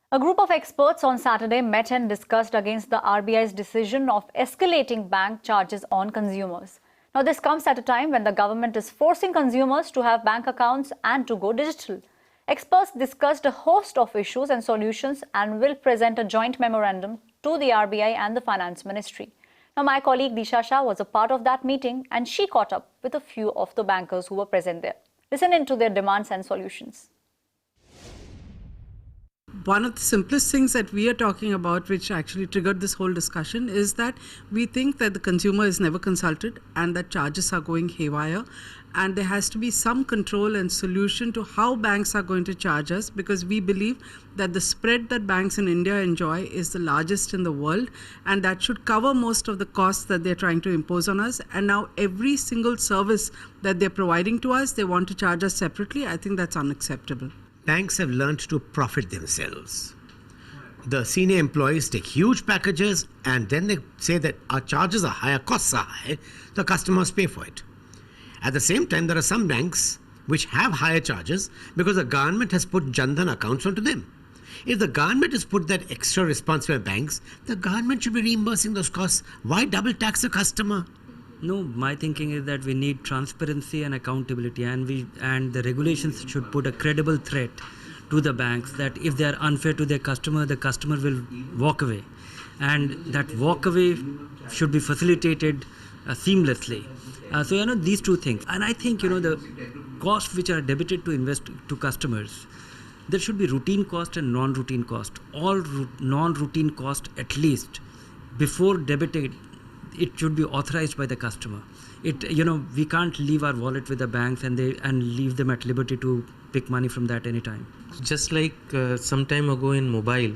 A group of experts on Saturday met and discussed against the RBI's decision of escalating bank charges on consumers. Now, this comes at a time when the government is forcing consumers to have bank accounts and to go digital. Experts discussed a host of issues and solutions and will present a joint memorandum to the RBI and the Finance Ministry. Now, my colleague Disha Shah was a part of that meeting and she caught up with a few of the bankers who were present there. Listen into their demands and solutions. One of the simplest things that we are talking about, which actually triggered this whole discussion, is that we think that the consumer is never consulted and that charges are going haywire, and there has to be some control and solution to how banks are going to charge us, because we believe that the spread that banks in India enjoy is the largest in the world, and that should cover most of the costs that they're trying to impose on us. And now every single service that they're providing to us, they want to charge us separately. I think that's unacceptable. Banks have learned to profit themselves. The senior employees take huge packages and then they say that our charges are high, our costs are high, the customers pay for it. At the same time, there are some banks which have higher charges because the government has put Jan Dhan accounts onto them. If the government has put that extra responsible banks, the government should be reimbursing those costs. Why double tax the customer? No, my thinking is that we need transparency and accountability, and the regulations should put a credible threat to the banks that if they are unfair to their customer, the customer will walk away, and that walk away should be facilitated seamlessly. So these two things, and I think the costs which are debited to customers, there should be routine cost and non-routine cost. All non-routine cost, at least before debited, it should be authorized by the customer. We can't leave our wallet with the banks and leave them at liberty to pick money from that anytime. Just like some time ago in mobile,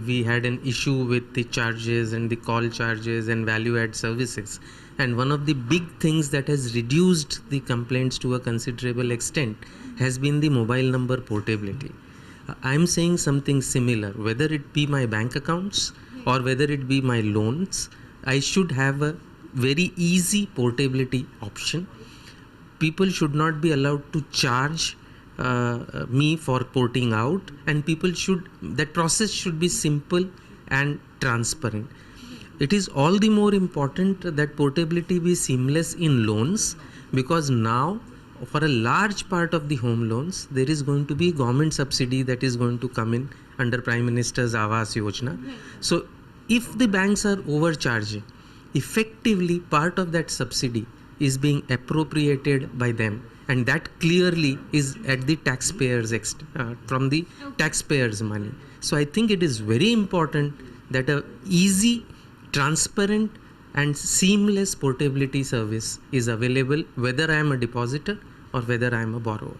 we had an issue with the charges and the call charges and value-add services. And one of the big things that has reduced the complaints to a considerable extent has been the mobile number portability. I'm saying something similar, whether it be my bank accounts or whether it be my loans, I should have a very easy portability option. People should not be allowed to charge me for porting out, and that process should be simple and transparent. It is all the more important that portability be seamless in loans, because now for a large part of the home loans, there is going to be government subsidy that is going to come in under Prime Minister's Awas Yojana. So if the banks are overcharging, effectively part of that subsidy is being appropriated by them, and that clearly is at the taxpayers' from the taxpayers' money. So I think it is very important that a easy, transparent and seamless portability service is available, whether I am a depositor or whether I am a borrower.